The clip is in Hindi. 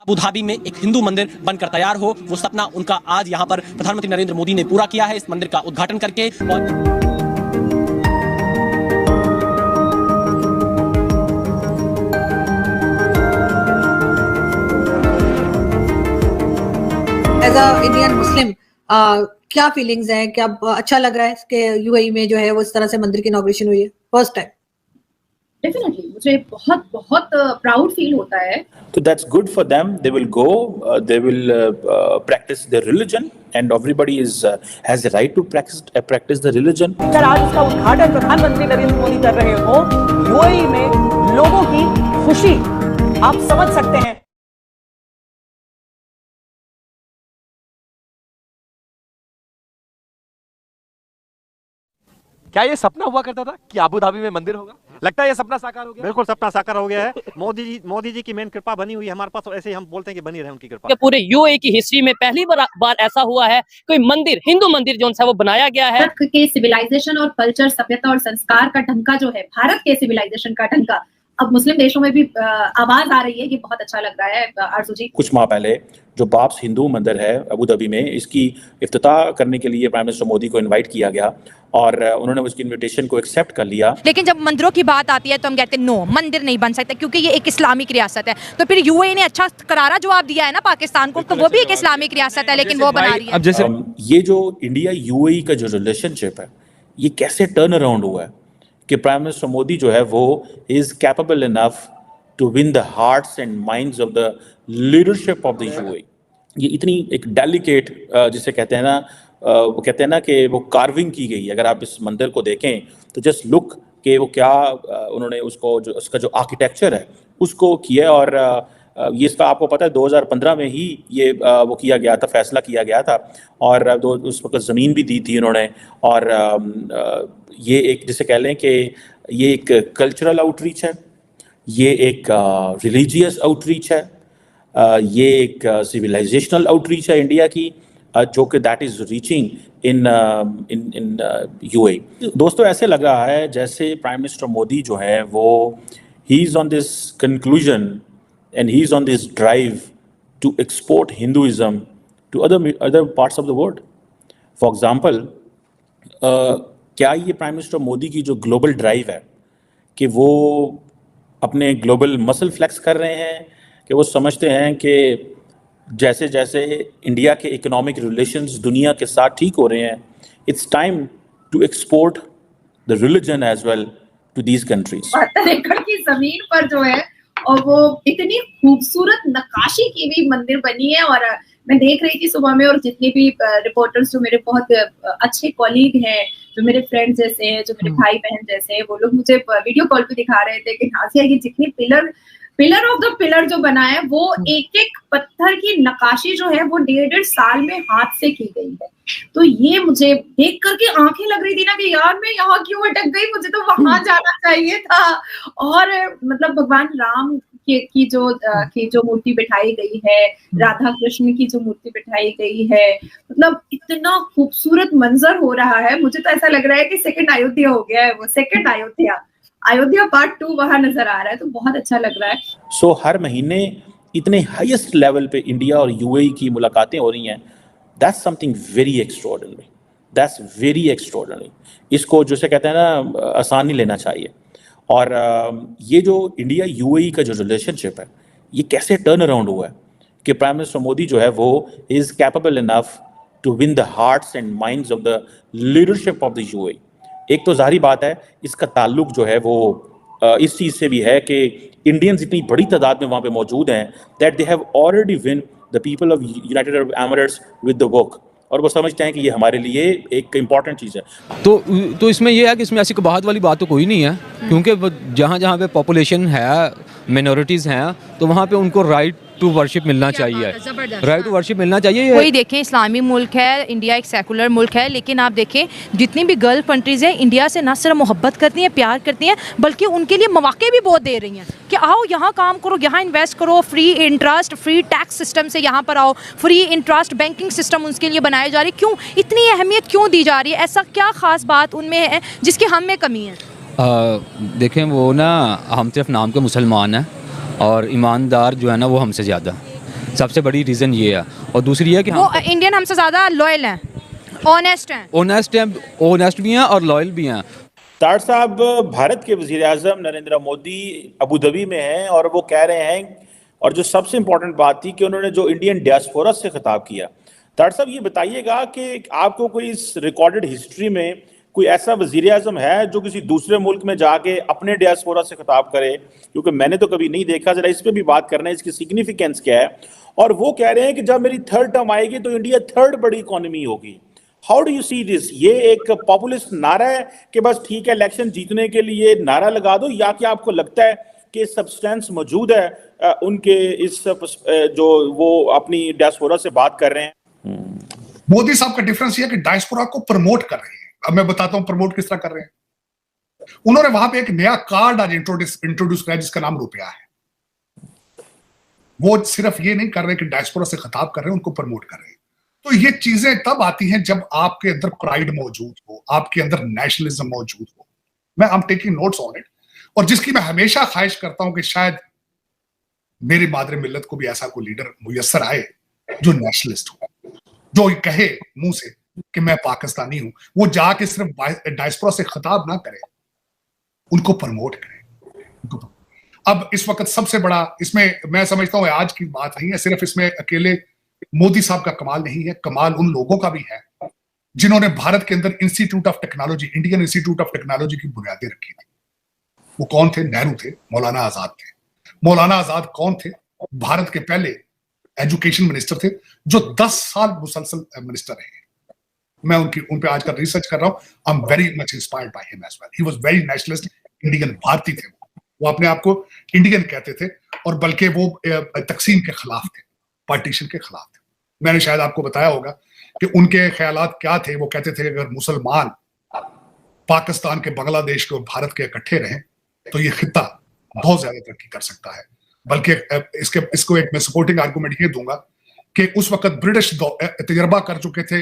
अबू धाबी में एक हिंदू मंदिर बनकर तैयार हो, वो सपना उनका आज यहाँ पर प्रधानमंत्री नरेंद्र मोदी ने पूरा किया है इस मंदिर का उद्घाटन करके। और एज अ इंडियन मुस्लिम क्या फीलिंग्स हैं? क्या अच्छा लग रहा है कि यूएई में जो है वो इस तरह से मंदिर की इनॉग्रेशन हुई है फर्स्ट टाइम? डेफिनेटली मुझे बहुत बहुत प्राउड फील होता है। So that's good for them. They will go, they will practice their religion, and everybody has the right to practice the religion. अगर आज इसका उद्घाटन प्रधानमंत्री नरेंद्र मोदी कर रहे हो यूएई में, लोगों की खुशी आप समझ सकते हैं। क्या ये सपना हुआ करता था कि अबू धाबी में मंदिर होगा? लगता है ये सपना साकार हो गया। बिल्कुल सपना साकार हो गया है। मोदी जी की मेन कृपा बनी हुई है हमारे पास, ऐसे ही हम बोलते हैं कि बनी रहे उनकी कृपा। पूरे यूएई की हिस्ट्री में पहली बार ऐसा हुआ है कोई मंदिर, हिंदू मंदिर जो है वो बनाया गया है। भारत के सिविलाइजेशन और कल्चर, सभ्यता और संस्कार का ढंका जो है, भारत के सिविलाइजेशन का ढंका अब मुस्लिम देशों में भी आवाज आ रही है। ये बहुत अच्छा लग रहा है आरजू जी। कुछ माह पहले जो बाब्स हिंदू मंदिर है अबू धाबी में, इसकी इफ्तिताह करने के लिए प्राइम मिनिस्टर मोदी को इनवाइट किया गया और उन्होंने उसकी इनविटेशन को एक्सेप्ट कर लिया। लेकिन जब मंदिरों की बात आती है तो हम कहते हैं नो, मंदिर नहीं बन सकता क्योंकि ये एक इस्लामिक रियासत है। तो फिर यूएई ने अच्छा करारा जवाब दिया है ना पाकिस्तान को, तो वो भी एक इस्लामिक रियासत है लेकिन वो बना रही है। अब जैसे ये जो इंडिया यूएई का जो रिलेशनशिप है, ये कैसे टर्न अराउंड हुआ है कि प्राइम मिनिस्टर मोदी जो है वो is capable enough to win the hearts and minds of the leadership of the UAE. ये इतनी एक डेलिकेट जिसे कहते हैं ना, वो कहते हैं ना कि वो कार्विंग की गई है। अगर आप इस मंदिर को देखें तो जस्ट लुक कि वो क्या उन्होंने उसको जो उसका जो आर्किटेक्चर है उसको किया। और ये इसका आपको पता है 2015 में ही ये वो किया गया था, फैसला किया गया था। और उस वक्त ज़मीन भी दी थी उन्होंने। और ये एक जिसे कह लें कि ये एक कल्चरल आउटरीच है, ये एक रिलीजियस आउटरीच है, ये एक सिविलाइजेशनल आउटरीच है इंडिया की, जो कि that is reaching in UAE. दोस्तों, ऐसे लग रहा है जैसे प्राइम मिनिस्टर मोदी जो है वो he is on this conclusion and he is on this drive to export Hinduism to other parts of the world. For example, क्या ये प्राइम मिनिस्टर मोदी की जो ग्लोबल ड्राइव है कि वो अपने ग्लोबल मसल फ्लेक्स कर रहे हैं, कि वो समझते हैं कि जैसे जैसे इंडिया के इकोनॉमिक रिलेशंस दुनिया के साथ ठीक हो रहे हैं, it's time to export the religion as well to these countries. 72 एकड़ की जमीन पर जो है और वो इतनी खूबसूरत नक्काशी की हुई मंदिर बनी है। और मैं देख रही थी सुबह में, और जितने भी रिपोर्टर्स जो मेरे बहुत अच्छे कॉलीग हैं, जो मेरे फ्रेंड्स जैसे हैं, जो मेरे भाई बहन जैसे हैं, वो लोग मुझे वीडियो कॉल पे दिखा रहे थे कि नाज़िया ये जितने पिलर ऑफ द पिलर जो बना है, वो एक एक पत्थर की नक्काशी जो है वो 1.5 साल में हाथ से की गई है। तो ये मुझे देख करके आंखें लग रही थी ना कि यार मैं यहाँ क्यों अटक गई, मुझे तो वहां जाना चाहिए था। और मतलब भगवान राम की जो मूर्ति बिठाई गई है, राधा कृष्ण की जो मूर्ति बिठाई गई है, मतलब इतना खूबसूरत मंजर हो रहा है। मुझे तो ऐसा लग रहा है कि सेकंड अयोध्या हो गया है, वो सेकंड अयोध्या पार्ट 2 वहां नजर आ रहा है। तो बहुत अच्छा लग रहा है। सो हर महीने इतने हाईएस्ट लेवल पे इंडिया और यूएई की मुलाकातें हो रही हैं। That's something very extraordinary, that's very extraordinary. इसको जैसे कहते हैं ना, आसान नहीं लेना चाहिए। और ये जो इंडिया यूएई का जो रिलेशनशिप है, ये कैसे टर्न अराउंड हुआ है कि प्राइम मिनिस्टर मोदी जो है वो is capable enough to win the hearts and minds of the leadership of the UAE. एक तो जाहिर बात है इसका ताल्लुक जो है वो इस चीज़ से भी है कि इंडियंस इतनी बड़ी तादाद में वहाँ पे मौजूद हैं that they have already win the people of United Arab Emirates with the work. और वो समझते हैं कि ये हमारे लिए एक इम्पॉर्टेंट चीज़ है। तो इसमें ये है कि इसमें ऐसी बात वाली बात तो कोई नहीं है, क्योंकि जहाँ जहाँ पे पॉपुलेशन है, मिनॉरिटीज़ हैं, तो वहाँ पे उनको राइट टू वर्शिप मिलना चाहिए, राइट टू वर्शिप मिलना चाहिए। कोई देखें इस्लामी मुल्क है, इंडिया एक सेकुलर मुल्क है, लेकिन आप देखें जितनी भी गल्फ कंट्रीज़ हैं इंडिया से ना सिर्फ मोहब्बत करती हैं, प्यार करती हैं, बल्कि उनके लिए मौके भी बहुत दे रही हैं कि आओ यहाँ काम करो, यहाँ इन्वेस्ट करो, free interest, free tax system से यहाँ पर आओ, फ्री इंटरेस्ट बैंकिंग सिस्टम उनके लिए बनाए जा रही। क्यों इतनी अहमियत क्यों दी जा रही है? ऐसा क्या ख़ास बात उनमें है जिसकी हम में कमी है? देखें, वो ना हम सिर्फ नाम के मुसलमान हैं और ईमानदार जो है ना वो हमसे ज़्यादा। सबसे बड़ी रीज़न ये है। और दूसरी है कि वो इंडियन हमसे ज़्यादा लॉयल हैं, ऑनेस्ट हैं, ऑनेस्ट भी हैं और लॉयल भी हैं। तार साहब, भारत के वज़ीर आज़म नरेंद्र मोदी अबू धाबी में हैं और वो कह रहे हैं, और जो सबसे इम्पोर्टेंट बात थी कि उन्होंने जो इंडियन डियास्पोरा से खिताब किया। तार साहब, ये बताइएगा कि आपको कोई इस रिकॉर्डेड हिस्ट्री में कोई ऐसा वज़ीर आज़म है जो किसी दूसरे मुल्क में जाके अपने डियास्पोरा से खिताब करे? क्योंकि मैंने तो कभी नहीं देखा। ज़रा इस पर भी बात करना है, इसकी सिग्निफिकेंस क्या है। और वो कह रहे हैं कि जब मेरी थर्ड टर्म आएगी तो इंडिया थर्ड बड़ी इकोनॉमी होगी। How do you see this? ये एक पॉपुलिस्ट नारा है कि बस ठीक है इलेक्शन जीतने के लिए नारा लगा दो, या कि आपको लगता है कि सब्सटेंस मौजूद है उनके इस जो वो अपनी डियास्पोरा से बात कर रहे हैं? मोदी साहब का डिफरेंस ये है कि डायस्पोरा को प्रमोट कर रहे हैं। अब मैं बताता हूं प्रमोट किस तरह कर रहे हैं। उन्होंने वहां पे एक नया कार्ड आज इंट्रोड्यूस किया जिसका नाम रुपया है। वो सिर्फ ये नहीं कर रहे कि डायस्पोरा से खिताब कर रहे हैं, उनको प्रमोट कर रहे हैं। तो ये चीजें तब आती हैं जब आपके अंदर प्राइड मौजूद हो, आपके अंदर नेशनलिज्म मौजूद हो। मैं I am taking notes on it, और जिसकी मैं हमेशा ख्वाहिश करता हूं कि शायद मेरी मादरे मिल्लत को भी ऐसा कोई लीडर मुयस्सर आए जो नेशनलिस्ट हो, जो कहे मुंह से कि मैं पाकिस्तानी हूं। वो जाके सिर्फ डायस्पोरा से खिताब ना करे, उनको प्रमोट करे। अब इस वक्त सबसे बड़ा इसमें मैं समझता हूं आज की बात नहीं है, सिर्फ इसमें अकेले मोदी साहब का कमाल नहीं है, कमाल उन लोगों का भी है जिन्होंने भारत के अंदर institute of technology, Indian institute of technology की बुनियादें रखी थी। वो कौन थे? नेहरू थे, मौलाना आजाद थे। मौलाना आजाद कौन थे? भारत के पहले एजुकेशन मिनिस्टर थे जो 10 साल मुसलसल मिनिस्टर रहे। मैं उन पे आजकल रिसर्च कर रहा हूं। I am very much inspired by him as well. He was very nationalist, Indian, भारतीय थे। वो अपने आप को इंडियन कहते थे, और बल्कि वो तकसीम के खिलाफ थे, पार्टीशन के खिलाफ थे। मैंने शायद आपको बताया होगा कि उनके ख्यालात क्या थे। वो कहते थे अगर मुसलमान पाकिस्तान के, बांग्लादेश के और भारत के इकट्ठे रहें तो ये खित्ता बहुत ज्यादा तरक्की कर सकता है। बल्कि इसको एक मैं सपोर्टिंग आर्गुमेंट ये दूंगा कि उस वक्त ब्रिटिश तजर्बा कर चुके थे।